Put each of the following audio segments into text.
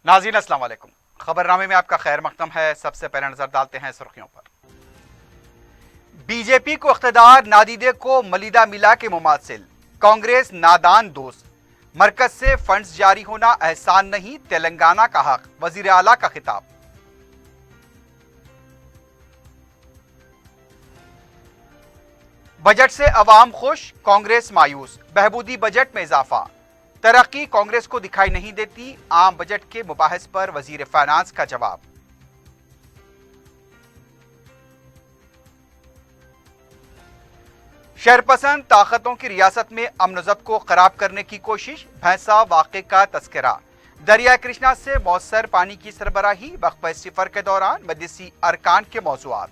नाज़रीन अस्सलाम वालेकुम। खबरनामे में आपका खैर मकदम है। सबसे पहले नजर डालते हैं सुर्खियों पर। बीजेपी को इख्तिदार, नादीदे को मलिदा मिला के मुमासिल, कांग्रेस नादान दोस्त, मरकज से फंड्स जारी होना एहसान नहीं, तेलंगाना का हक, वजीर आला का खिताब। बजट से अवाम खुश, कांग्रेस मायूस, बहबूदी बजट में इजाफा, तरक्की कांग्रेस को दिखाई नहीं देती, आम बजट के मुबाहिस पर वजीर फाइनेंस का जवाब। शहरपसंद ताकतों की रियासत में अमन ज़ब्त को खराब करने की कोशिश, भैंसा वाक़े का तस्करा, दरिया कृष्णा से मौसर पानी की सरबराही, वक्फ़े सिफर के दौरान मजलिसी अरकान के मौज़ूआत।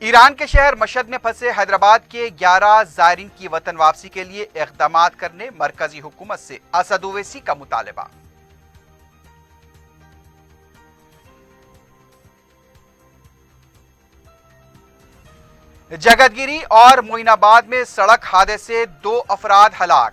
ईरान के शहर मशहद में फंसे हैदराबाद के 11 ज़ायरीन की वतन वापसी के लिए इक़दाम करने मरकजी हुकूमत से असद ओवैसी का मुतालबा। जगतगिरी और मोइनाबाद में सड़क हादसे से 2 अफराद हलाक।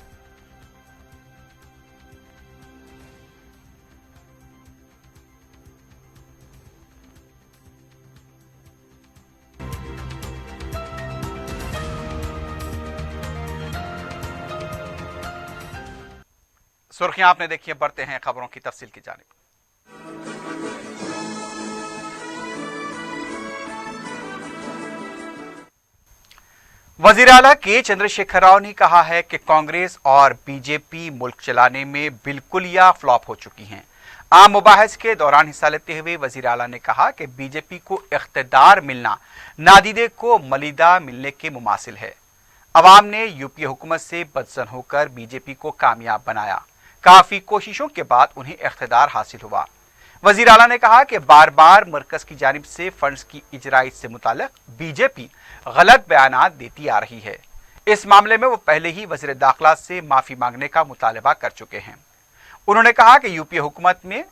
सुर्खियां आपने देखी, बढ़ते हैं खबरों की तफसील की जानिब। वजीर आला के चंद्रशेखर राव ने कहा है कि कांग्रेस और बीजेपी मुल्क चलाने में बिल्कुल या फ्लॉप हो चुकी हैं। आम मुबाहिस के दौरान हिस्सा लेते हुए वजीर आला ने कहा कि बीजेपी को इख्तिदार मिलना नादीदे को मलिदा मिलने के मुमासिल है। अवाम ने यूपीए हुकूमत से बदसन होकर बीजेपी को कामयाब बनाया। काफी कोशिशों के बाद उन्हें इख्तिदार हासिल हुआ। वजीर आला ने कहा कि बार बार मरकज की जानिब से फंड्स की इजराई से मुताल्लिक बीजेपी गलत बयानात देती आ रही है। इस मामले में वो पहले ही वजीर दाखिला से माफी मांगने का मुतालबा कर चुके हैं। उन्होंने कहा कि यूपीए हुकूमत में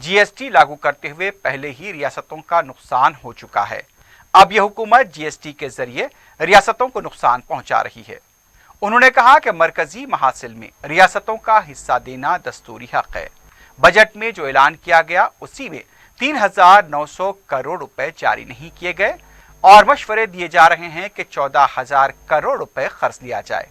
जीएसटी लागू करते हुए पहले ही रियासतों का नुकसान हो चुका है। अब यह हुकूमत जीएसटी के जरिए रियासतों को नुकसान पहुंचा रही है। उन्होंने कहा कि मरकजी महासिल में रियासतों का हिस्सा देना दस्तूरी हक है। बजट में जो ऐलान किया गया उसी में 3,900 करोड़ रुपए जारी नहीं किए गए और मशवरे दिए जा रहे हैं कि 14,000 करोड़ रुपए खर्च लिया जाए।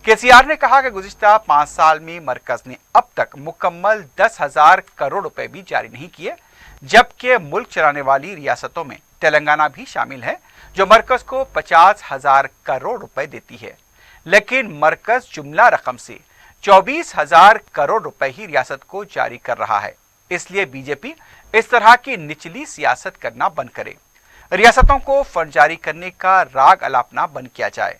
केसीआर ने कहा कि गुज़िश्ता 5 साल में मरकज ने अब तक मुकम्मल 10,000 करोड़ रुपए भी जारी नहीं किए, जबकि मुल्क चलाने वाली रियासतों में तेलंगाना भी शामिल है जो मरकज को 50,000 करोड़ रुपए देती है, लेकिन मरकज जुमला रकम से 24,000 करोड़ रुपए ही रियासत को जारी कर रहा है। इसलिए बीजेपी इस तरह की निचली सियासत करना बंद करे, रियासतों को फंड जारी करने का राग अलापना बंद किया जाए।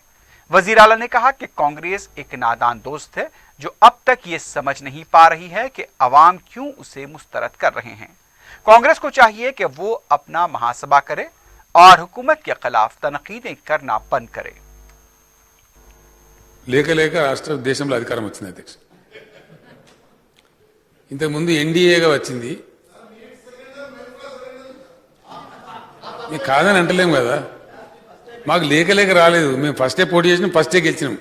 वजीर आला ने कहा कि कांग्रेस एक नादान दोस्त है जो अब तक ये समझ नहीं पा रही है कि अवाम क्यों उसे मुस्तरद कर रहे हैं। कांग्रेस को चाहिए कि वो अपना मुहासबा करे और हुकूमत के खिलाफ तनकीदें करना बंद करे। లేక లేక రాష్ట్ర దేశంలో అధికారం వచ్చింది అధ్యక్ష. ఇంతకుముందు ఎన్డీఏగా వచ్చింది. మేము కాదని అంటలేము కదా, మాకు లేక లేక రాలేదు. మేము ఫస్టే పోటీ చేసినాం, ఫస్టే గెలిచినాం.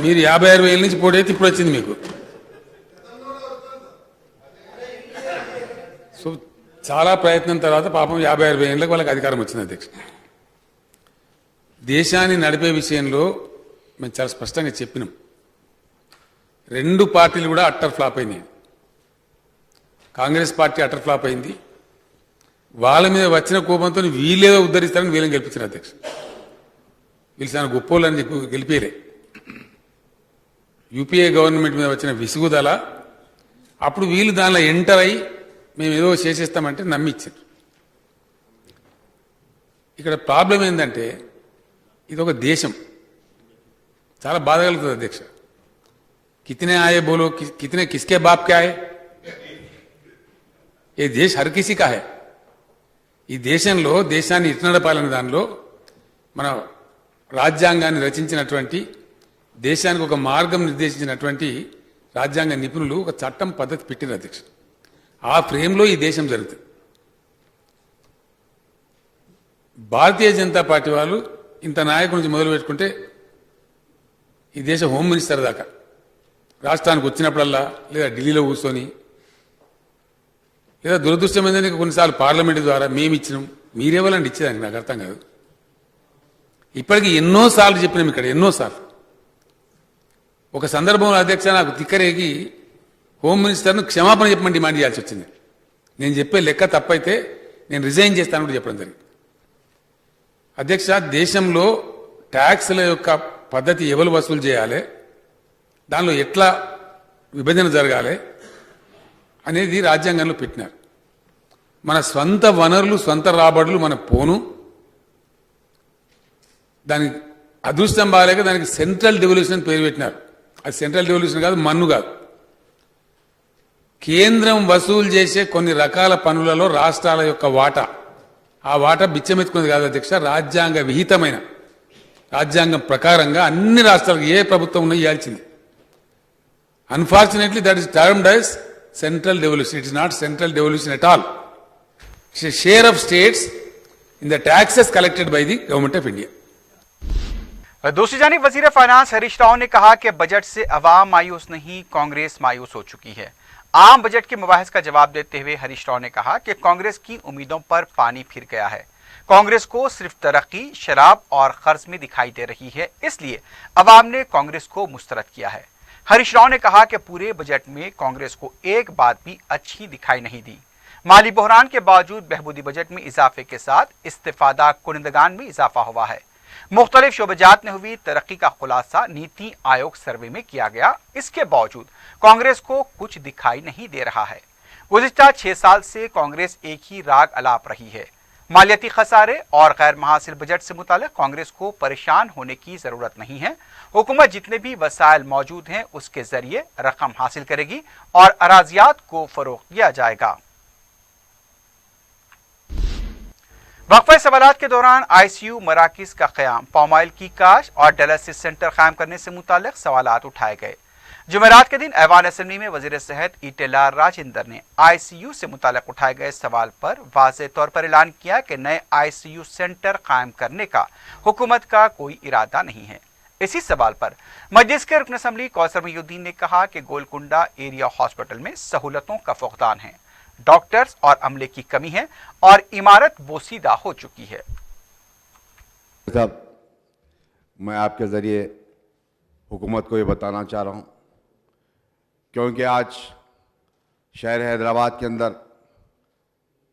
మీరు 56,000 నుంచి పోటీ అయితే ఇప్పుడు వచ్చింది మీకు. సో చాలా ప్రయత్నం తర్వాత పాపం 56,000 వాళ్ళకి అధికారం వచ్చింది అధ్యక్ష. దేశాన్ని నడిపే విషయంలో మేము చాలా స్పష్టంగా చెప్పినాం. 2 పార్టీలు కూడా అట్టర్ ఫ్లాప్ అయినాయి. కాంగ్రెస్ పార్టీ అట్టర్ ఫ్లాప్ అయింది. వాళ్ళ మీద వచ్చిన కోపంతో వీళ్ళేదో ఉద్ధరిస్తారని వీళ్ళని గెలిపించారు అధ్యక్ష. వీళ్ళు చాలా గొప్పోళ్ళని చెప్పి గెలిపేలే. యూపీఏ గవర్నమెంట్ మీద వచ్చిన విసుగుదల అప్పుడు వీళ్ళు దానిలో ఎంటర్ అయ్యి మేము ఏదో చేసేస్తామంటే నమ్మిచ్చారు. ఇక్కడ ప్రాబ్లం ఏంటంటే ఇది ఒక దేశం. చాలా బాధ కలుగుతుంది అధ్యక్ష. कितने आए बोलो, कितने किसके बाप के आए? ये देश हर किसी का है. ఈ దేశంలో దేశాన్ని ఇటు నడపాలనే దానిలో మన రాజ్యాంగాన్ని రచించినటువంటి, దేశానికి ఒక మార్గం నిర్దేశించినటువంటి రాజ్యాంగ నిపుణులు ఒక చట్టం పద్ధతి పెట్టిన అధ్యక్ష. ఆ ఫ్రేమ్లో ఈ దేశం జరుగుతుంది. భారతీయ జనతా పార్టీ వాళ్ళు ఇంత నాయకుడి నుంచి మొదలు పెట్టుకుంటే ఈ దేశ హోమ్ మినిస్టర్ దాకా రాష్ట్రానికి వచ్చినప్పుడల్లా లేదా ఢిల్లీలో కూర్చొని లేదా దురదృష్టం ఏంటంటే కొన్నిసార్లు పార్లమెంటు ద్వారా మేము ఇచ్చినాం, మీరేవాలండి ఇచ్చేదానికి నాకు అర్థం కాదు. ఇప్పటికీ ఎన్నోసార్లు చెప్పినాం ఇక్కడ, ఎన్నోసార్లు. ఒక సందర్భంలో అధ్యక్ష నాకు తిక్కరేగి హోమ్ మినిస్టర్ను క్షమాపణ చెప్పమని డిమాండ్ చేయాల్సి వచ్చింది. నేను చెప్పే లెక్క తప్పైతే నేను రిజైన్ చేస్తాను కూడా చెప్పడం జరిగింది. అధ్యక్ష, దేశంలో ట్యాక్స్ల యొక్క పద్ధతి ఎవరు వసూలు చేయాలి, దానిలో ఎట్లా విభజన జరగాలి అనేది రాజ్యాంగంలో పెట్టినారు. మన స్వంత వనరులు, స్వంత రాబడులు మన పోను, దానికి అదృష్టం బాగాలేక దానికి సెంట్రల్ డెవల్యూషన్ అని పేరు పెట్టినారు. అది సెంట్రల్ డెవల్యూషన్ కాదు, మన్ను కాదు. కేంద్రం వసూలు చేసే కొన్ని రకాల పనులలో రాష్ట్రాల యొక్క వాటా, ఆ వాటా బిచ్చమెత్తుకున్నది కాదు అధ్యక్ష, రాజ్యాంగ విహితమైన, రాజ్యాంగం ప్రకారంగా అన్ని రాష్ట్రాలకు ఏ ప్రభుత్వం ఉన్నా ఇవ్వాల్సింది. Unfortunately that is termed as central devolution. It is not central devolution at all. It's a share of states in the taxes collected by the government of India. दूसरी जानिब वजीर फाइनेंस हरीश राव ने कहा कि बजट से अवाम मायूस नहीं, कांग्रेस मायूस हो चुकी है। आम बजट के मुबाहिस का जवाब देते हुए हरीश राव ने कहा कि कांग्रेस की उम्मीदों पर पानी फिर गया है। कांग्रेस को सिर्फ तरक्की, शराब और कर्ज में दिखाई दे रही है, इसलिए अवाम ने कांग्रेस को मुस्तरद किया है। हरीश राव ने कहा कि पूरे बजट में कांग्रेस को एक बात भी अच्छी दिखाई नहीं दी। माली बहरान के बावजूद बहबूदी बजट में इजाफे के साथ इस्तिफादा कुनिंदगान में इजाफा हुआ है। मुख्तलिफ शोबजात में हुई तरक्की का खुलासा नीति आयोग सर्वे में किया गया। इसके बावजूद कांग्रेस को कुछ दिखाई नहीं दे रहा है। गुज़िश्ता 6 साल से कांग्रेस एक ही राग अलाप रही है। मालियाती खसारे और गैर मुहासिल बजट से मुतालिक कांग्रेस को परेशान होने की जरूरत नहीं है। हुकूमत जितने भी वसाइल मौजूद हैं उसके जरिए रकम हासिल करेगी और अराजियात को फरोग दिया जाएगा। वक्फे सवालात के दौरान आईसीयू मराकिज का क़याम, पाम ऑयल की काश और डायलिसिस सेंटर कायम करने से मुतालिक सवालात उठाए गए। जुमेरात के दिन ऐवान असेंबली में वजीर सेहत ईटेलार राजेंद्र ने आईसीयू से मुतालिक उठाए गए सवाल पर वाज़ेह तौर पर ऐलान किया कि नए आईसीयू सेंटर कायम करने का हुकूमत का कोई इरादा नहीं है। इसी सवाल पर मजलिस के रुकन असम्बली कौसर मोहिउद्दीन ने कहा कि गोलकुंडा एरिया हॉस्पिटल में सहूलतों का फुकदान है, डॉक्टर्स और अमले की कमी है और इमारत बोसीदा हो चुकी है। साहब, मैं आपके जरिए हुकूमत को ये बताना चाह रहा हूँ, क्योंकि आज शहर हैदराबाद के अंदर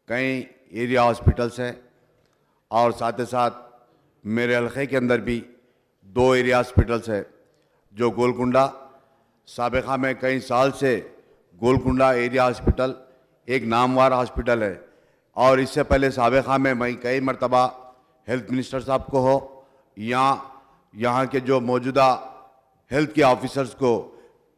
कई एरिया हॉस्पिटल्स हैं और साथ ही साथ मेरे हल्के के अंदर भी 2 एरिया हॉस्पिटल्स है। जो गोलकुंडा साबिक़ा में कई साल से गोलकुंडा एरिया हॉस्पिटल एक नामवर हॉस्पिटल है और इससे पहले साबिक़ा में मैं कई मरतबा हेल्थ मिनिस्टर साहब को हो या यहाँ के जो मौजूदा हेल्थ के ऑफिसर्स को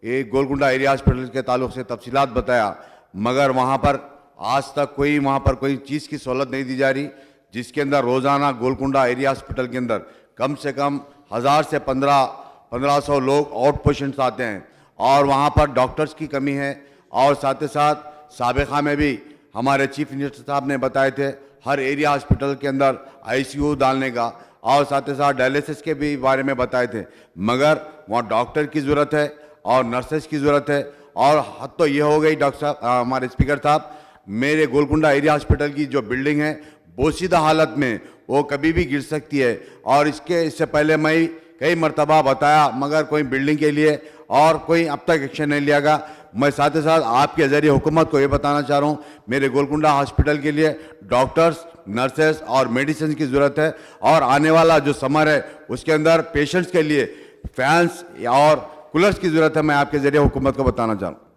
एक गोलकुंडा एरिया हॉस्पिटल के ताल्लुक़ से तफसीलात बताया, मगर वहाँ पर आज तक कोई चीज़ की सहूलत नहीं दी जा रही, जिसके अंदर रोज़ाना गोलकुंडा एरिया हॉस्पिटल के अंदर कम से कम 1000 से 1500 लोग आउट पेशेंट्स आते हैं और वहाँ पर डॉक्टर्स की कमी है। और साथ ही साथ साबिक़ा में भी हमारे चीफ मिनिस्टर साहब ने बताए थे हर एरिया हॉस्पिटल के अंदर आईसीयू डालने का और साथ ही साथ डायलिसिस के भी बारे में बताए थे, मगर वहाँ डॉक्टर की ज़रूरत है और नर्सेज की ज़रूरत है। और हद तो ये हो गई डॉक्टर साहब, हमारे स्पीकर साहब, मेरे गोलकुंडा एरिया हॉस्पिटल की जो बिल्डिंग है बोसीदा हालत में, वो कभी भी गिर सकती है। और इससे पहले मैं कई मरतबा बताया, मगर कोई बिल्डिंग के लिए और कोई अब तक एक्शन नहीं लिया गया। मैं साथ ही साथ आपके ज़रिए हुकूमत को ये बताना चाह रहा हूँ, मेरे गोलकुंडा हॉस्पिटल के लिए डॉक्टर्स, नर्सेस और मेडिसिन की ज़रूरत है और आने वाला जो समर है उसके अंदर पेशेंट्स के लिए फैंस और कूलर्स की ज़रूरत है। मैं आपके ज़रिए हुकूमत को बताना चाह रहा हूँ।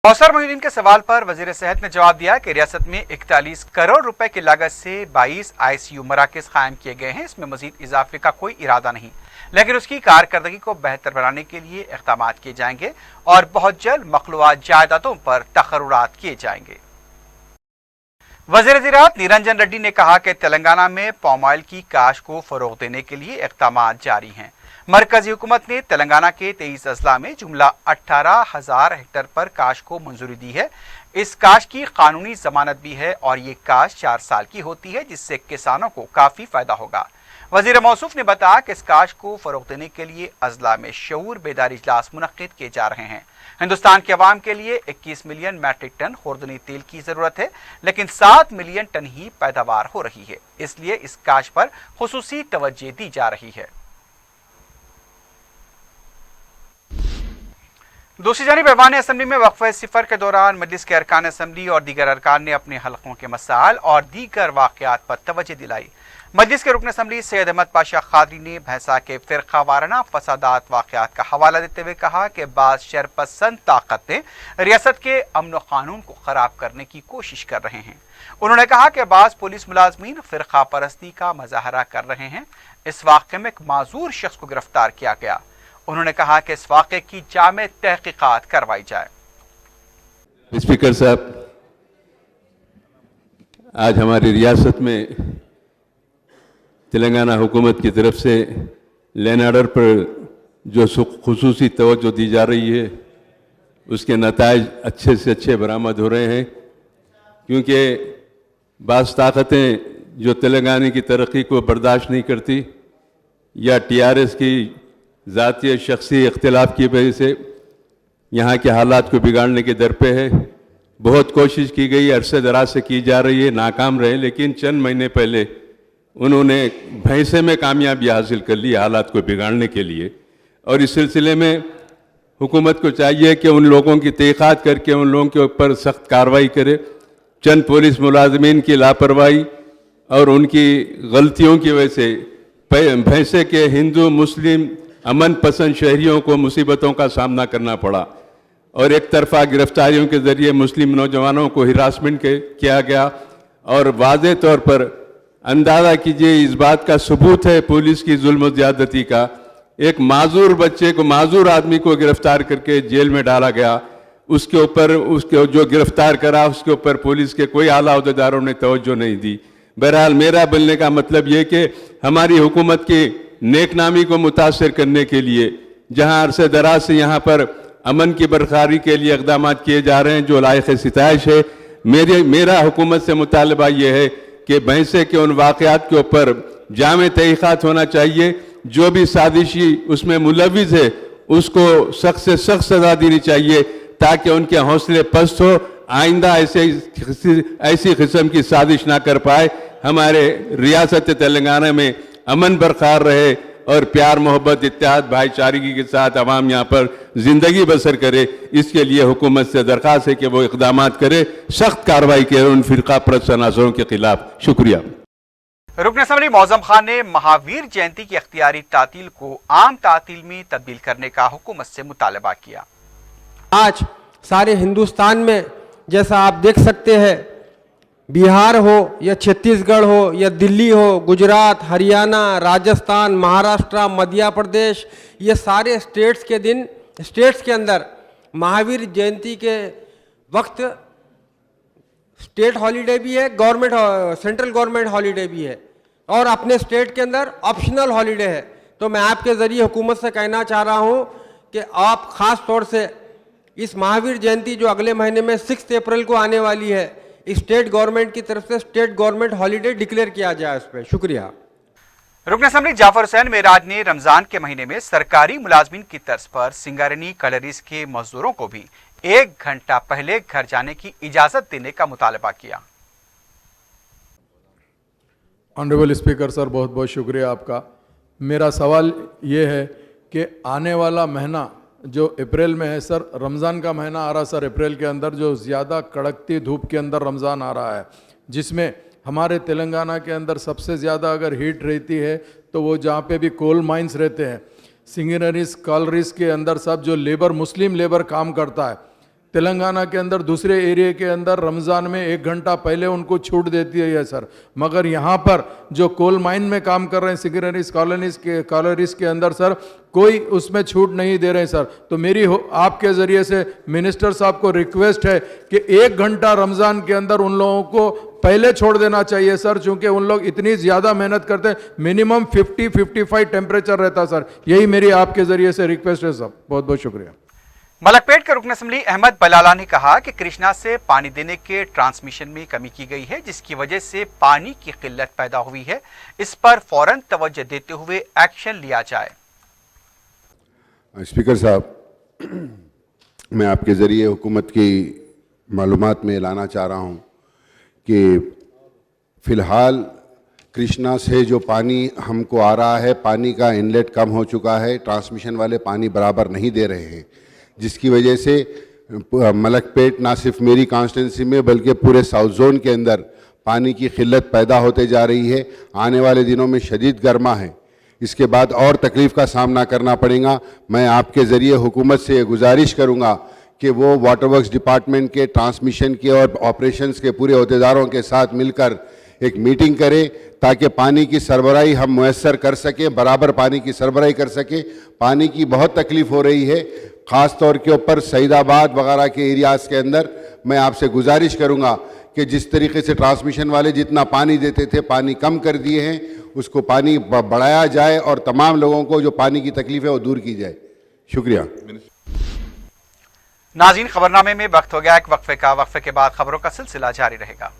कौसर मोहिउद्दीन के सवाल पर वजीर सेहत ने जवाब दिया कि रियासत में 41 करोड़ रुपए की लागत से 22 आईसीयू मराकज़ कायम किए गए हैं। इसमें मजीद इजाफे का कोई इरादा नहीं, लेकिन उसकी कारकर्दगी को बेहतर बनाने के लिए इक़दाम किए जाएंगे और बहुत जल्द मखलूआत जायदादों पर तकर्रुरात किए जाएंगे। वज़ीर ज़राअत निरंजन रेड्डी ने कहा कि तेलंगाना में पाम ऑयल की काश को फ़रोग़ देने के लिए इक़दाम जारी हैं। मरकजी हुकूमत ने तेलंगाना के 23 अजला में जुमला 18,000 हेक्टेयर पर काश को मंजूरी दी है। इस काश की कानूनी जमानत भी है और ये काश 4 साल की होती है, जिससे किसानों को काफ़ी फ़ायदा होगा। वजीर मौसूफ ने बताया कि इस काश को फरोग देने के लिए अजला में शऊर बेदारी इजलास मुनक्किद किए जा रहे हैं। हिंदुस्तान के अवाम के लिए 21 मिलियन मैट्रिक टन खुर्दनी तेल की जरूरत है, लेकिन 7 मिलियन टन ही पैदावार हो रही है, इसलिए इस काश पर खुसूसी तवज्जो दी जा रही है। दूसरी जानिब ऐवान असम्बली में वक्फे सिफर के दौरान मजलिस के अरकान असम्बली और दीगर अरकान ने अपने हलकों के मसाइल और दीगर वाक़यात पर तवज्जो दिलाई। मजलिस के रुकन असम्बली सैयद अहमद पाशा खादरी ने भैंसा के फिरका वाराना फसादात वाक़यात का हवाला देते हुए कहा कि बाज़ शरपसंद ताकतें रियासत के अमन व कानून को ख़राब करने की कोशिश कर रहे हैं। उन्होंने कहा कि बाज़ पुलिस मुलाजमीन फिरका परस्ती का मुजाहरा कर रहे हैं। इस वाक़े में एक माजूर शख्स को गिरफ्तार किया गया। उन्होंने कहा कि इस वाक़े की जामे तहकीकात करवाई जाए। स्पीकर साहब, आज हमारी रियासत में तेलंगाना हुकूमत की तरफ से लैंड ऑर्डर पर जो खुसूसी तवज्जो दी जा रही है, उसके नताइज अच्छे से अच्छे बरामद हो रहे हैं, क्योंकि बाज़ ताकतें जो तेलंगाना की तरक्की को बर्दाश्त नहीं करती या टीआरएस की ज़ाती शख्सी इख्तिलाफ की वजह से यहाँ के हालात को बिगाड़ने के दर पे है। बहुत कोशिश की गई, अरसे दराज से की जा रही है, नाकाम रहे, लेकिन चंद महीने पहले उन्होंने भैंसे में कामयाबी हासिल कर ली हालात को बिगाड़ने के लिए। और इस सिलसिले में हुकूमत को चाहिए कि उन लोगों की तहक़ीक़ात करके उन लोगों के ऊपर सख्त कार्रवाई करे। चंद पुलिस मुलाजमीन की लापरवाही और उनकी गलतियों की वजह से भैंसे के हिंदू मुस्लिम अमन पसंद शहरियों को मुसीबतों का सामना करना पड़ा और एक तरफा गिरफ्तारियों के ज़रिए मुस्लिम नौजवानों को हिरासमेंट किया गया। और वाज़े तौर पर अंदाज़ा कीजिए, इस बात का सबूत है पुलिस की जुल्म ज़्यादती का। एक माजूर बच्चे को, माजूर आदमी को गिरफ्तार करके जेल में डाला गया। उसके ऊपर उसके जो गिरफ्तार करा उसके ऊपर पुलिस के कोई आला अहदेदारों ने तवज्जो नहीं दी। बहरहाल मेरा बोलने का मतलब ये कि हमारी हुकूमत की नेकनामी को मुतासर करने के लिए जहाँ अरसे दराज से यहाँ पर अमन की बरकरारी के लिए इक़दाम किए जा रहे हैं, जो लायक सिताइश है। मेरा हुकूमत से मुतालबा ये है कि भैंसे के उन वाक़यात के ऊपर जामे तहक़ीक़ात होना चाहिए। जो भी साजिशी उसमें मुलविज़ है उसको सख्त से सख्त सज़ा देनी चाहिए, ताकि उनके हौसले पस्त हो, आइंदा ऐसी किस्म की साजिश ना कर पाए। हमारे रियासत तेलंगाना में अमन बरकरार रहे और प्यार मोहब्बत इत्तेहाद भाईचारगी के साथ अवाम यहाँ पर ज़िंदगी बसर करे। इसके लिए हुकूमत से दरख्वास्त है कि वो इक़दाम करे, सख्त कार्रवाई करे उन फ़िरका परस्त अनासरों के खिलाफ। शुक्रिया। रुकन असम्बली मौज़म खान ने महावीर जयंती की अख्तियारी तातील को आम तातील में तब्दील करने का हुकूमत से मुतालबा किया। आज सारे हिंदुस्तान में जैसा आप देख सकते हैं, बिहार हो या छत्तीसगढ़ हो या दिल्ली हो, गुजरात, हरियाणा, राजस्थान, महाराष्ट्र, मध्य प्रदेश, ये सारे स्टेट्स के अंदर महावीर जयंती के वक्त स्टेट हॉलीडे भी है, सेंट्रल गवर्नमेंट हॉलीडे भी है, और अपने स्टेट के अंदर ऑप्शनल हॉलीडे है। तो मैं आपके ज़रिए हुकूमत से कहना चाह रहा हूँ कि आप ख़ास तौर से इस महावीर जयंती जो अगले महीने में 6 अप्रैल को आने वाली है, स्टेट गवर्नमेंट की तरफ से स्टेट गवर्नमेंट हॉलीडे डिक्लेयर किया जाए उस पर। शुक्रिया। रुकन असम्बली जाफर हुसैन मेराज ने रमजान के महीने में सरकारी मुलाजमीन की तर्ज पर सिंगारनी कलरीज के मजदूरों को भी 1 घंटा पहले घर जाने की इजाजत देने का मुतालबा किया। ऑनरेबल स्पीकर सर, बहुत बहुत शुक्रिया आपका। मेरा सवाल ये है कि आने वाला महीना जो अप्रैल में है सर, रमज़ान का महीना आ रहा सर, अप्रैल के अंदर जो ज़्यादा कड़कती धूप के अंदर रमज़ान आ रहा है, जिसमें हमारे तेलंगाना के अंदर सबसे ज़्यादा अगर हीट रहती है तो वो जहाँ पे भी कोल माइंस रहते हैं, सिंगनरीज, कॉलरीज के अंदर सब जो लेबर, मुस्लिम लेबर काम करता है, तेलंगाना के अंदर दूसरे एरिया के अंदर रमज़ान में 1 घंटा पहले उनको छूट देती है सर। मगर यहाँ पर जो कोल माइन में काम कर रहे हैं, सिगरेरीज कॉलोरीज के अंदर सर, कोई उसमें छूट नहीं दे रहे हैं सर। तो मेरी आपके ज़रिए से मिनिस्टर साहब को रिक्वेस्ट है कि 1 घंटा रमज़ान के अंदर उन लोगों को पहले छोड़ देना चाहिए सर, चूँकि उन लोग इतनी ज़्यादा मेहनत करते हैं। मिनिमम 50-55 टेम्परेचर रहता है सर। यही मेरी आपके ज़रिए से रिक्वेस्ट है सर। बहुत बहुत शुक्रिया। मलकपेट के रुकन असम्बली अहमद बलाला ने कहा कि कृष्णा से पानी देने के ट्रांसमिशन में कमी की गई है, जिसकी वजह से पानी की किल्लत पैदा हुई है। इस पर फौरन तवज्जो देते हुए एक्शन लिया जाए। स्पीकर साहब, मैं आपके ज़रिए हुकूमत की मालूमात में लाना चाह रहा हूँ कि फ़िलहाल कृष्णा से जो पानी हमको आ रहा है, पानी का इनलेट कम हो चुका है, ट्रांसमिशन वाले पानी बराबर नहीं दे रहे हैं, जिसकी वजह से मलकपेट ना सिर्फ मेरी कॉन्स्टिट्यूंसी में बल्कि पूरे साउथ जोन के अंदर पानी की किल्लत पैदा होते जा रही है। आने वाले दिनों में शदीद गर्मा है, इसके बाद और तकलीफ़ का सामना करना पड़ेगा। मैं आपके ज़रिए हुकूमत से गुजारिश करूँगा कि वो वाटर वर्क्स डिपार्टमेंट के, ट्रांसमिशन के और ऑपरेशंस के पूरे अहदेदारों के साथ मिलकर एक मीटिंग करें ताकि पानी की सरबराही हम मुयस्सर कर सकें, बराबर पानी की सरबराही कर सकें। पानी की बहुत तकलीफ़ हो रही है, ख़ास तौर के ऊपर सईदाबाद वगैरह के एरियाज़ के अंदर। मैं आपसे गुजारिश करूँगा कि जिस तरीके से ट्रांसमिशन वाले जितना पानी देते थे, पानी कम कर दिए हैं, उसको पानी बढ़ाया जाए और तमाम लोगों को जो पानी की तकलीफ है वो दूर की जाए। शुक्रिया। नाज़रीन, खबरनामे में वक्त हो गया एक वक्फे का। वक्फे के बाद खबरों का सिलसिला जारी रहेगा।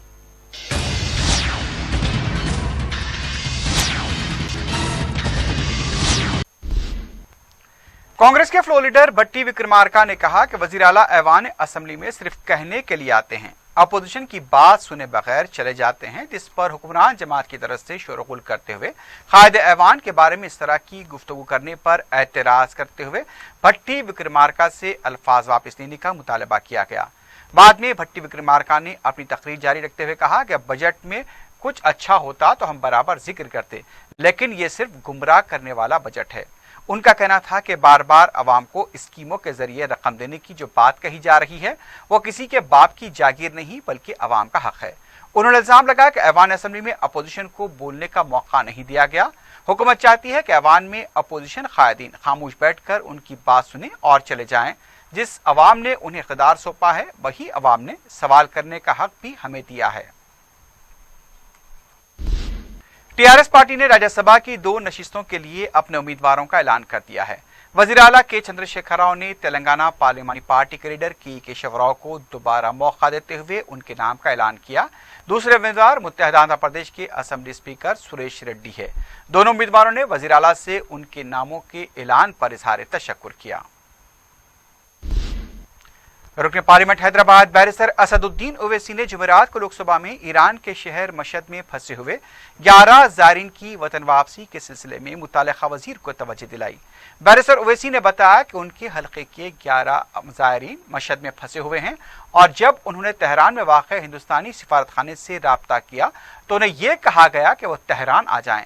कांग्रेस के फ्लोर लीडर भट्टी विक्रमार्का ने कहा कि वजीर आला ऐवान असेंबली में सिर्फ कहने के लिए आते हैं, अपोजिशन की बात सुने बगैर चले जाते हैं, जिस पर हुक्मरान जमात की तरफ से शोरगुल करते हुए कायद ऐवान के बारे में इस तरह की गुफ्तगू करने पर एतराज करते हुए भट्टी विक्रमार्का से अल्फाज वापस लेने का मुतालबा किया गया। बाद में भट्टी विक्रमार्का ने अपनी तकरीर जारी रखते हुए कहा कि बजट में कुछ अच्छा होता तो हम बराबर जिक्र करते, लेकिन ये सिर्फ गुमराह करने वाला बजट है। उनका कहना था कि बार बार अवाम को स्कीमों के जरिए रकम देने की जो बात कही जा रही है वो किसी के बाप की जागीर नहीं बल्कि अवाम का हक है। उन्होंने इल्जाम लगाया कि ऐवान असेंबली में अपोजिशन को बोलने का मौका नहीं दिया गया। हुकूमत चाहती है कि ऐवान में अपोजिशन कायदीन खामोश बैठकर उनकी बात सुने और चले जाएं। जिस अवाम ने उन्हें इख्तियार सौंपा है वही अवाम ने सवाल करने का हक भी हमें दिया है। टीआरएस पार्टी ने राज्यसभा की 2 नशिस्तों के लिए अपने उम्मीदवारों का ऐलान कर दिया है। वजीर आला के चंद्रशेखर राव ने तेलंगाना पार्लिमानी पार्टी के लीडर के केशव राव को दोबारा मौका देते हुए उनके नाम का ऐलान किया। दूसरे उम्मीदवार मुत्तहदा आंध्र प्रदेश के असेंबली स्पीकर सुरेश रेड्डी है। दोनों उम्मीदवारों ने वजीर आला से उनके नामों के ऐलान पर इजहार तशक्कुर किया। रुकन पार्लियामेंट हैदराबाद बैरिस्टर असदुद्दीन ओवैसी ने जुमेरात को लोकसभा में ईरान के शहर मशहद में फंसे हुए 11 ज़ायरीन की वतन वापसी के सिलसिले में मुतालिका वजीर को तवज्जो दिलाई। बैरिस्टर ओवैसी ने बताया कि उनके हल्के के 11 ज़ायरीन मशहद में फंसे हुए हैं और जब उन्होंने तेहरान में वाक़ हिंदुस्तानी सिफारतखाने से राब्ता किया तो उन्हें यह कहा गया कि वह तेहरान आ जाएं।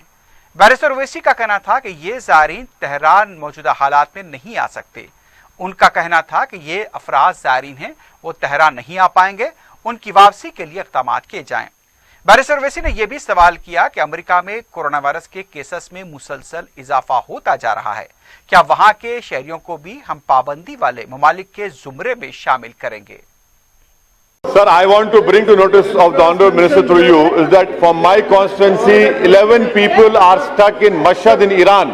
बैरिस्टर ओवैसी का कहना था कि ये ज़ायरीन तेहरान मौजूदा हालात में नहीं आ सकते। उनका कहना था कि ये अफराद ज़ायरीन हैं, वो तेहरान नहीं आ पाएंगे, उनकी वापसी के लिए इक़दाम किए जाएं। बैरिस्टर ओवैसी ने यह भी सवाल किया कि अमेरिका में कोरोना वायरस के केसेस में मुसलसल इजाफा होता जा रहा है, क्या वहां के शहरियों को भी हम पाबंदी वाले ममालिक के जुमरे में शामिल करेंगे? Sir, I want to bring to notice of the Honorable Minister through you is that from my constituency, 11 people are stuck in Mashhad in Iran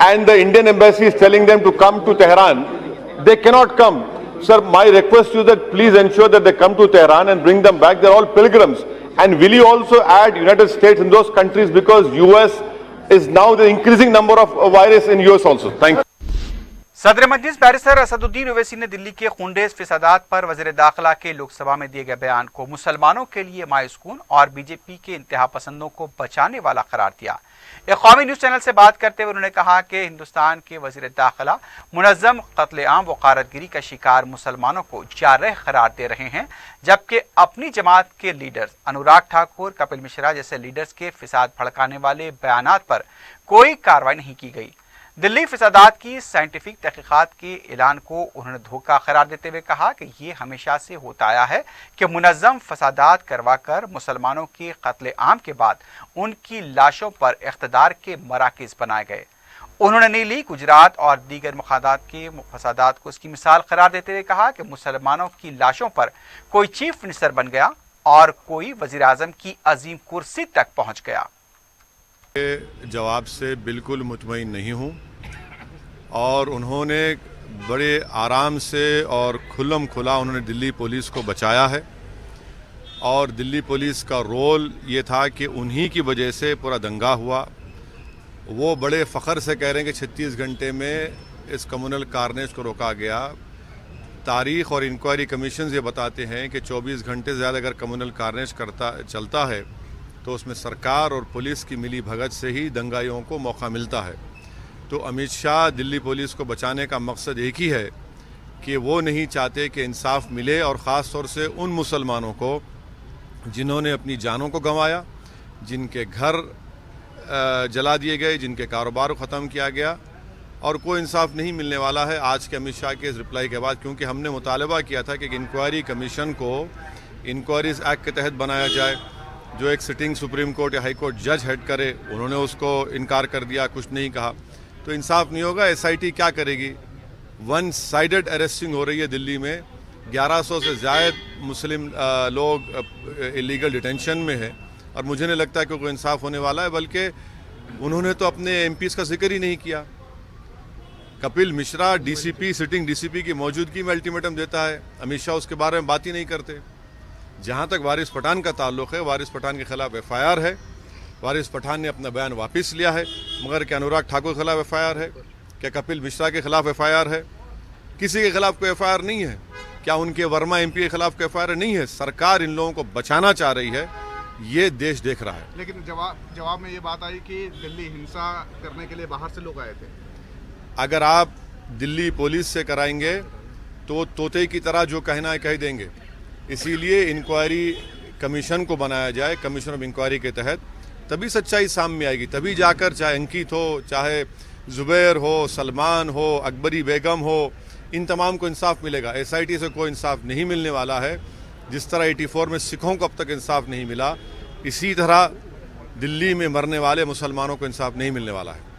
and the Indian embassy is telling them to come to Tehran. They cannot come. Sir, my request to you that please ensure that they come to Tehran and bring them back. They're all pilgrims. And will you also add United States in those countries because US is now the increasing number of virus in US also. Thank you. सदर मजलिस barrister Asaduddin Owaisi ने दिल्ली के खुंडेस फिसादात पर वज़ीर दाखिला के लोकसभा में दिए गए बयान को मुसलमानों के लिए मायूसकुन और बीजेपी के इंतहा पसंदों को बचाने वाला करार दिया। एक कौमी न्यूज़ चैनल से बात करते हुए उन्होंने कहा कि हिंदुस्तान के वज़ीर दाखिला मुनज़्ज़म क़त्ल-ए-आम व गारतगिरी का शिकार मुसलमानों को जारह करार दे रहे हैं, जबकि अपनी जमात के लीडर्स अनुराग ठाकुर, कपिल मिश्रा जैसे लीडर्स के फिसाद भड़काने वाले बयानात पर कोई कार्रवाई नहीं की गई। दिल्ली फिसादात की साइंटिफिक तहकीकात के ऐलान को उन्होंने धोखा करार देते हुए कहा कि ये हमेशा से होता आया है कि मुनज़्ज़म फसादात करवाकर मुसलमानों के कत्ल आम के बाद उनकी लाशों पर इक़्तिदार के मराकिज़ बनाए गए। उन्होंने नीली, गुजरात और दीगर मुखादात के फसादात को इसकी मिसाल करार देते हुए कहा कि मुसलमानों की लाशों पर कोई चीफ मिनिस्टर बन गया और कोई वज़ीर आज़म की अजीम कुर्सी तक पहुँच गया। जवाब से बिल्कुल मुतमईन नहीं हूँ और उन्होंने बड़े आराम से और खुल्लम खुला उन्होंने दिल्ली पुलिस को बचाया है और दिल्ली पुलिस का रोल ये था कि उन्हीं की वजह से पूरा दंगा हुआ। वो बड़े फ़ख्र से कह रहे हैं कि 36 घंटे में इस कम्युनल कारनेज को रोका गया। तारीख़ और इंक्वायरी कमीशन ये बताते हैं कि 24 घंटे से ज़्यादा अगर कम्युनल कारनेज चलता है तो उसमें सरकार और पुलिस की मिली भगत से ही दंगाइयों को मौका मिलता है। तो अमित शाह दिल्ली पुलिस को बचाने का मकसद एक ही है कि वो नहीं चाहते कि इंसाफ मिले, और ख़ास तौर से उन मुसलमानों को जिन्होंने अपनी जानों को गंवाया, जिनके घर जला दिए गए, जिनके कारोबार को ख़त्म किया गया, और कोई इंसाफ नहीं मिलने वाला है आज के अमित शाह के इस रिप्लाई के बाद। क्योंकि हमने मुतालबा किया था कि इंक्वायरी कमीशन को इंक्वायरीज एक्ट के तहत बनाया जाए, जो एक सिटिंग सुप्रीम कोर्ट या हाई कोर्ट जज हेड करे, उन्होंने उसको इनकार कर दिया, कुछ नहीं कहा, तो इंसाफ नहीं होगा। SIT क्या करेगी? वन साइडेड अरेस्टिंग हो रही है दिल्ली में, 1100 से ज़्यादा मुस्लिम लोग इलीगल डिटेंशन में है, और मुझे नहीं लगता कि कोई इंसाफ होने वाला है। बल्कि उन्होंने तो अपने MPs का जिक्र ही नहीं किया। Kapil Mishra DCP, sitting DCP की मौजूदगी में अल्टीमेटम देता है, अमित शाह उसके बारे में बात ही नहीं करते। जहाँ तक वारिस पठान का ताल्लुक़ है, वारिस पठान के खिलाफ FIR है, वारिस पठान ने अपना बयान वापस लिया है, मगर क्या अनुराग ठाकुर के खिलाफ FIR है? क्या कपिल मिश्रा के खिलाफ FIR है? किसी के खिलाफ कोई FIR नहीं है। क्या उनके वर्मा MP के खिलाफ कोई FIR नहीं है? सरकार इन लोगों को बचाना चाह रही है, ये देश देख रहा है। लेकिन जवाब में ये बात आई कि दिल्ली हिंसा करने के लिए बाहर से लोग आए थे। अगर आप दिल्ली पुलिस से कराएंगे तो तोते की तरह जो कहना है कह देंगे। इसीलिए इंक्वायरी कमीशन को बनाया जाए, कमीशन ऑफ इंक्वायरी के तहत, तभी सच्चाई सामने आएगी। तभी जाकर चाहे अंकित हो, चाहे जुबैर हो, सलमान हो, अकबरी बेगम हो, इन तमाम को इंसाफ मिलेगा। SIT से कोई इंसाफ नहीं मिलने वाला है। जिस तरह 84 में सिखों को अब तक इंसाफ नहीं मिला, इसी तरह दिल्ली में मरने वाले मुसलमानों को इंसाफ नहीं मिलने वाला है।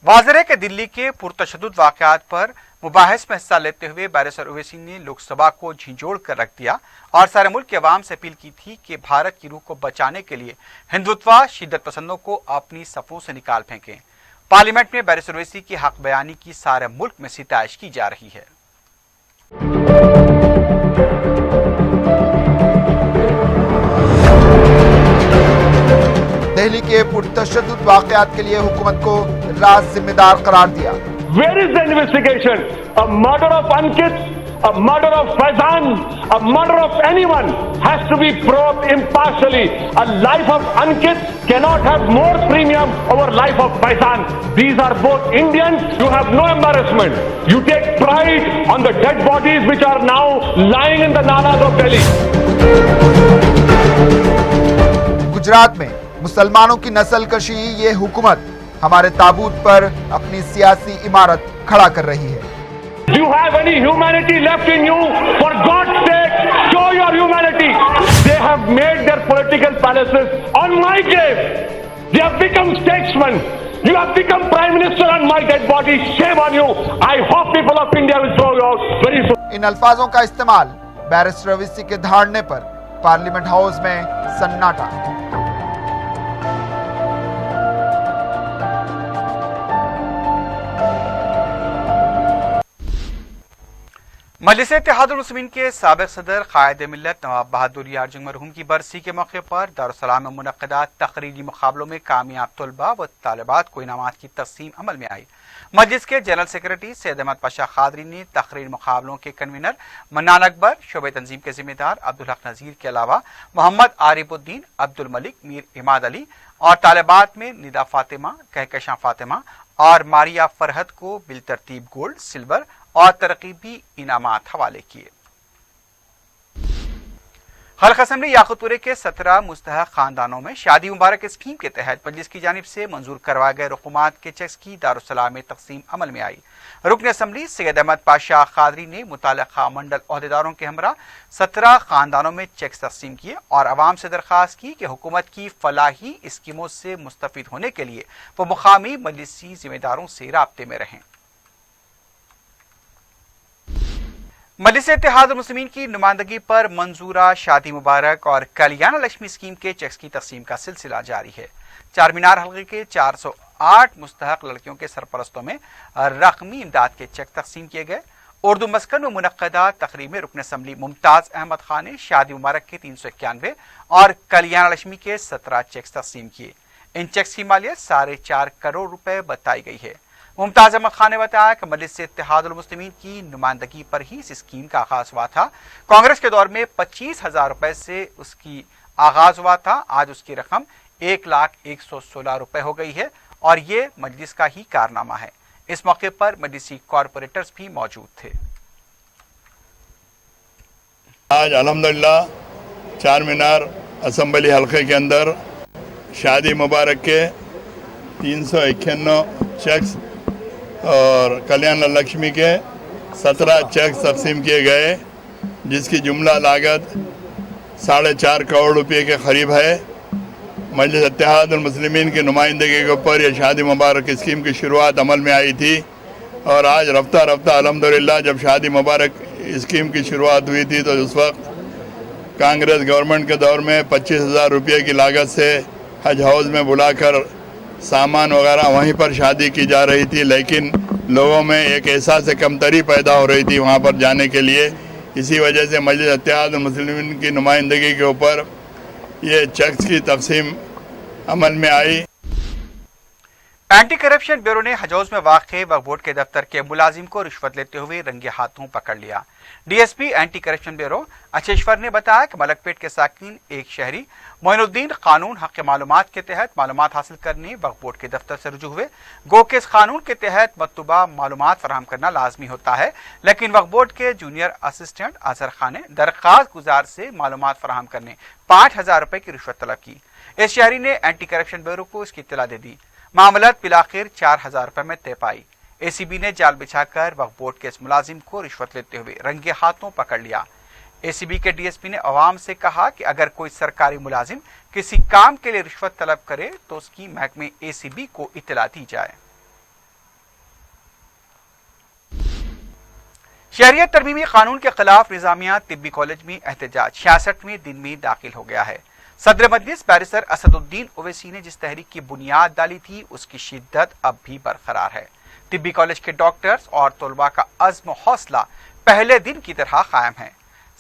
वाज़ेह है कि दिल्ली के पुरतशद्दुद वाक़यात पर मुबाहिस में हिस्सा लेते हुए बैरिस्टर ओवैसी ने लोकसभा को झिझोड़ कर रख दिया और सारे मुल्क के अवाम से अपील की थी कि भारत की रूह को बचाने के लिए हिंदुत्व शिद्दत पसंदों को अपनी सफ़ों से निकाल फेंकें। पार्लियामेंट में बैरिस्टर ओवैसी की हक बयानी की सारे मुल्क में सिताइश की जा रही है। दिल्ली के पुरतशद्दुद वाक़यात के लिए हुकूमत को राज जिम्मेदार करार दिया। Where is the investigation? A murder of Ankit, a murder of Faizan, a murder of anyone has to be probed impartially. A life of Ankit cannot have more premium over life of Faizan. These are both Indians. You have no embarrassment. You take pride on the dead bodies which are now lying in the nalas of Delhi. Gujarat में मुसलमानों की नस्ल कशी, ये हुकूमत हमारे ताबूत पर अपनी सियासी इमारत खड़ा कर रही है। Do you have any humanity left in you? For God's sake, show your humanity. They have made their political palaces on my grave. They have become statesmen. You have become Prime Minister on my dead body. Shame on you. I hope people of India will throw you out very soon. इन अल्फाजों का इस्तेमाल barrister Owaisi के धाड़ने पर parliament house में सन्नाटा। मजलिस इत्तेहादुल मुस्लिमीन के साबिक सदर कायद मिल्लत नवाब बहादुर यार जंग मरहूम की बरसी के मौके पर दारुस्सलाम में मुनक्किदा तकरीरी मुकाबलों में कामयाब तलबा व तालिबात को इनामात की तकसीम अमल में आई। मजलिस के जनरल सेक्रेटरी सैयद अहमद पाशा खादरी ने तकरीर मुकाबलों के कन्वीनर मन्नान अकबर, शोबे तंजीम के जिम्मेदार अब्दुल हक नज़ीर के अलावा मोहम्मद आरिफुद्दीन, अब्दुल मलिक, मीर इमाद अली और तालिबात में निदा फातिमा, कहकशां फातिमा और मारिया फरहत को बिलतरतीब गोल्ड, सिल्वर और तरकीबी इनामात हवाले किए। खल्क असेंबली याकूतपुरे के 17 मुस्तहक खानदानों में शादी मुबारक स्कीम के तहत मजलिस की जानिब से मंजूर करवाए गए रकूमात के चेक्स की दारुस्सलाम में तकसीम अमल में आई। रुकन असम्बली सैयद अहमद पाशा खादरी ने मुताल्लिका मंडल ओहदेदारों के हमरा 17 खानदानों में चेक्स तकसीम किए और अवाम से दरख्वास्त की कि हुकूमत की फलाही स्कीमों से मुस्तफिद होने के लिए वो मुकामी मजलिसी जिम्मेदारों से राब्ते में रहें। मजलिस इत्तेहादुल मुस्लिमीन की नुमाइंदगी पर मंजूरा शादी मुबारक और कल्याण लक्ष्मी स्कीम के चेक्स की तकसीम का सिलसिला जारी है। चार मीनार हल्के के 8 मुस्तहक लड़कियों के सरपरस्तों में रकमी इमदाद के चेक तकसीम किए गए। उर्दू मस्कन में मुनक्कदा तकरीब में रुकन असम्बली मुमताज अहमद खान ने शादी मुबारक के 391 और कल्याण लक्ष्मी के 17 चेक्स तकसीम किए। इन चेक्स की मालियत 4.5 करोड़ रुपए बताई गई है। मुमताज अहमद खान ने बताया कि मजलिस इत्तेहादुल मुस्लिमीन की नुमाइंदगी पर ही इस स्कीम का आगाज हुआ था। कांग्रेस के दौर में 25,000 रुपए से उसकी आगाज हुआ था। आज उसकी रकम 1,116 रुपए हो गई है और ये मजलिस का ही कारनामा है। इस मौके पर मजलिसी कॉरपोरेटर्स भी मौजूद थे। आज अल्हम्दुलिल्लाह चार मीनार असम्बली हल्के के अंदर शादी मुबारक के 391 चेक्स और कल्याण लक्ष्मी के 17 चेक्स तकसीम किए गए, जिसकी जुमला लागत 4.5 करोड़ रुपये के करीब है। मजलिस इत्तेहादुल मुस्लिमीन की नुमाइंदगी के ऊपर यह शादी मुबारक स्कीम की शुरुआत अमल में आई थी और आज रफ्ता रफ्ता अल्हम्दुलिल्लाह जब शादी मुबारक स्कीम की शुरुआत हुई थी तो उस वक्त कांग्रेस गवर्नमेंट के दौर में 25,000 रुपये की लागत से हज हाउस में बुलाकर सामान वगैरह वहीं पर शादी की जा रही थी, लेकिन लोगों में एक एहसास कमतरी पैदा हो रही थी वहाँ पर जाने के लिए। इसी वजह से मजलिस इत्तेहादुल मुस्लिमीन की नुमाइंदगी के ऊपर ये चेक्स की तकसीम अमल में आई। एंटी करप्शन ब्यूरो ने हज हाउस में वाक़े वक्फ बोर्ड के दफ्तर के मुलाजिम को रिश्वत लेते हुए रंगे हाथों पकड़ लिया। डीएसपी एंटी करप्शन ब्यूरो अचेश्वर ने बताया कि मलकपेट के साकिन एक शहरी मोइनुद्दीन कानून हक मालूमात के तहत मालूमात हासिल करने वक्फ बोर्ड के दफ्तर से रुजू हुए। गो के इस कानून के तहत मतलूबा मालूमात फराहम करना लाजमी होता है, लेकिन वक्फ बोर्ड के जूनियर असिस्टेंट अजहर खान ने दरख्वास्त गुजार से मालूमात फराहम करने 5,000 रुपए की रिश्वत तलब की। इस शहरी ने एंटी करप्शन ब्यूरो को इसकी इत्तला दे दी। मामलत बिलाखिर 4,000 रुपए में तय पाई। एसीबी ने जाल बिछाकर वक्फ बोर्ड के इस मुलाजिम को रिश्वत लेते हुए रंगे हाथों पकड़ लिया। एसीबी के डीएसपी ने अवाम से कहा कि अगर कोई सरकारी मुलाजिम किसी काम के लिए रिश्वत तलब करे तो उसकी महकमे एसीबी को इत्तला दी जाए। शहरियत तरमीमी कानून के खिलाफ निजामिया तिब्बी कॉलेज में एहतजाज 66वें दिन में दाखिल हो गया है। सदर मजलिस बैरिस्टर असदुद्दीन ओवैसी ने जिस तहरीक की बुनियाद डाली थी उसकी शिद्दत अब भी बरकरार है। तिब्बी कॉलेज के डॉक्टर्स और तलबा का अज़्म हौसला पहले दिन की तरह कायम है।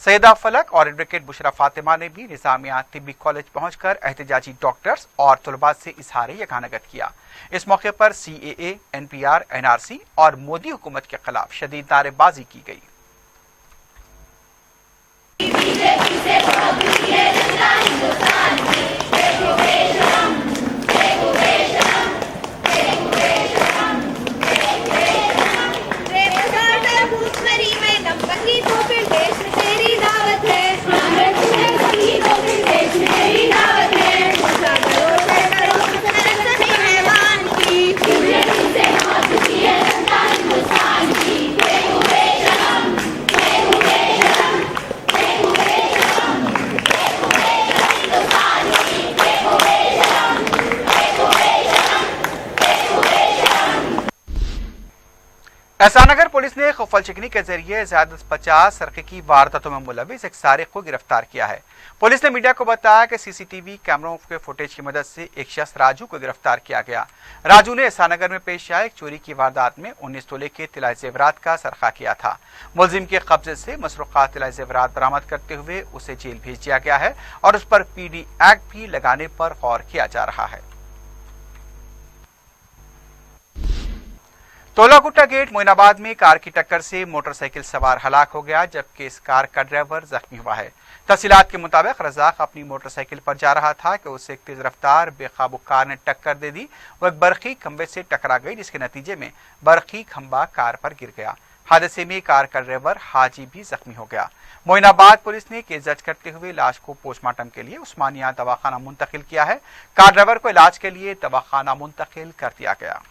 सैयदा फलक और एडवोकेट बुशरा फातिमा ने भी निजामिया तिब्बी कॉलेज पहुंचकर एहतजाजी डॉक्टर्स और तलबा से इजहार यकानगत किया। इस मौके पर CAA, NPR, NRC और मोदी हुकूमत के खिलाफ शदीद नारेबाजी की गई। एहसानगर पुलिस ने खुफल चिकनी के जरिए ज्यादा 50 सरके की वारदातों में मुलविस एक सारिक को गिरफ्तार किया है। पुलिस ने मीडिया को बताया कि सीसीटीवी कैमरों के फुटेज की मदद से एक शख्स राजू को गिरफ्तार किया गया। राजू ने एहसानगर में पेश आए एक चोरी की वारदात में 19 तोले के तिलाई जेवरात का सरखा किया था। मुलजिम के कब्जे से मसरूकात तिलाई जेवरात बरामद करते हुए उसे जेल भेज दिया गया है और उस पर PD एक्ट भी लगाने पर गौर किया जा रहा है। तोलागुट्टा गेट मोइनाबाद में कार की टक्कर से मोटरसाइकिल सवार हलाक हो गया, जबकि इस कार का ड्राइवर जख्मी हुआ है। तफसीलात के मुताबिक रजाक अपनी मोटरसाइकिल पर जा रहा था कि उसे एक तेज रफ्तार बेकाबू कार ने टक्कर दे दी। वो एक बरखी खंबे से टकरा गई, जिसके नतीजे में बरखी खंबा कार पर गिर गया। हादसे में कार का ड्राइवर हाजी भी जख्मी हो गया। मोइनाबाद पुलिस ने केस दर्ज करते हुए लाश को पोस्टमार्टम के लिए उस्मानिया दवाखाना मुंतकिल किया है। कार ड्राइवर को इलाज के लिए दवाखाना मुंतकिल कर दिया गया।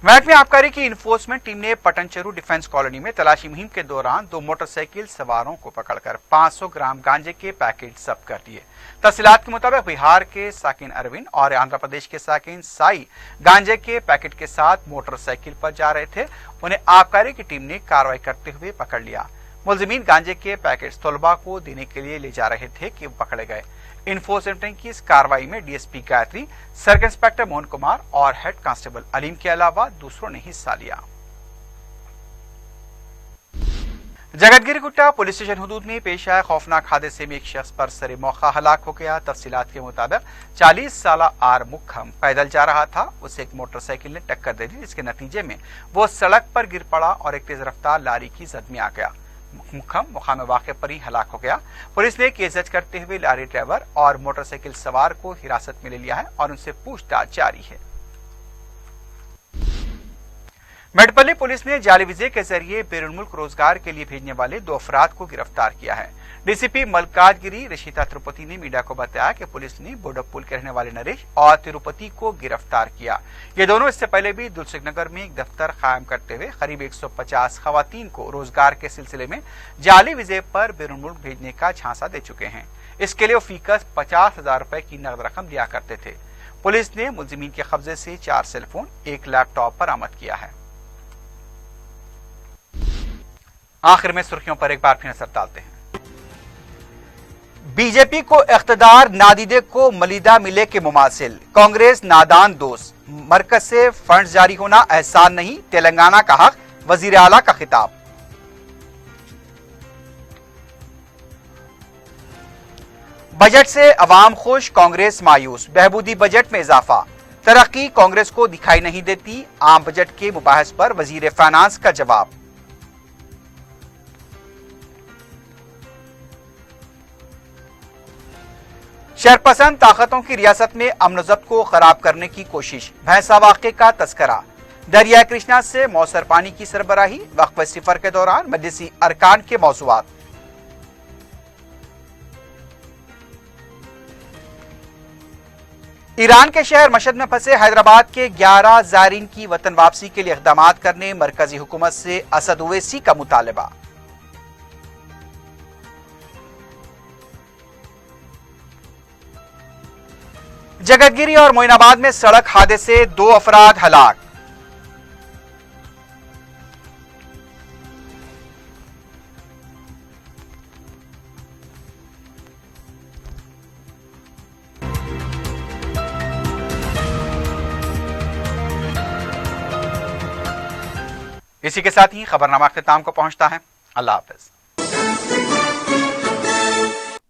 महकमे आबकारी की इन्फोर्समेंट टीम ने पटनचेरू डिफेंस कॉलोनी में तलाशी मुहिम के दौरान 2 मोटरसाइकिल सवारों को पकड़कर 500 ग्राम गांजे के पैकेट जब्त कर दिए। तफसीलात के मुताबिक बिहार के साकिन अरविंद और आंध्र प्रदेश के साकिन साई गांजे के पैकेट के साथ मोटरसाइकिल पर जा रहे थे। उन्हें आबकारी की टीम ने कार्रवाई करते हुए पकड़ लिया। मुलजिमीन गांजे के पैकेट तलबा को देने के लिए ले जा रहे थे कि पकड़े गए। इन्फोर्समेंट की इस कार्रवाई में DSP Gayatri, circle inspector Mohan Kumar और हेड कांस्टेबल अलीम के अलावा दूसरों ने हिस्सा लिया। जगतगिरी गुट्टा पुलिस स्टेशन हदूद में पेश आए खौफनाक हादसे में एक शख्स पर सरे मौका हलाक हो गया। तफसीलात के मुताबिक 40 साल आर मुखम पैदल जा रहा था, उसे एक मोटरसाइकिल ने टक्कर दे दी, जिसके नतीजे में वो सड़क पर गिर पड़ा और एक तेज रफ्तार लारी की जद में आ गया। मुखम मुकाम वाक़े पर ही हलाक हो गया। पुलिस ने केस दर्ज करते हुए लारी ड्राइवर और मोटरसाइकिल सवार को हिरासत में ले लिया है और उनसे पूछताछ जारी है। मेडपल्ली पुलिस ने जाली वीजे के जरिए बैरून मुल्क रोजगार के लिए भेजने वाले 2 अफराद को गिरफ्तार किया है। डीसीपी मल्काजगिरी रशीता तिरुपति ने मीडिया को बताया कि पुलिस ने बोडकपुल के रहने वाले नरेश और तिरुपति को गिरफ्तार किया। ये दोनों इससे पहले भी दुलसुख नगर में एक दफ्तर कायम करते हुए करीब 150 खवातीन को रोजगार के सिलसिले में जाली वीजे पर बैरून मुल्क भेजने का झांसा दे चुके हैं। इसके लिए वो फीकस 50,000 रुपए की नकद रकम लिया करते थे। पुलिस ने मुलजिमीन के कब्जे से 4 सेलफोन, 1 लैपटॉप बरामद किया है। आखिर में सुर्खियों पर एक बार फिर नजर डालते हैं। बीजेपी को इख्तिदार नादीदे को मलिदा मिले के मुमासिल, कांग्रेस नादान दोस्त, मरकज से फंड जारी होना एहसान नहीं, तेलंगाना का हक, वजीर आला का खिताब। बजट से अवाम खुश, कांग्रेस मायूस, बहबूदी बजट में इजाफा, तरक्की कांग्रेस को दिखाई नहीं देती, आम बजट के मुबाहस पर वजीर फाइनेंस का जवाब। शरपसंद ताकतों की रियासत में अमन ज़ब्त को खराब करने की कोशिश, भैंसा वाक़े का तस्करा, दरिया कृष्णा से मौसर पानी की सरबराही, वक्फ़े सिफर के दौरान मजलिसी अरकान के मौज़ूआत। ईरान के शहर मशहद में फंसे हैदराबाद के 11 ज़ायरीन की वतन वापसी के लिए इक़दाम करने मरकजी हुकूमत से असद ओवैसी का मुतालबा। जगतगिरी और मोइनाबाद में सड़क हादसे, 2 अफराद हलाक। इसी के साथ ही खबरनामा अख्ताम को पहुंचता है। अल्लाह हाफ़िज़।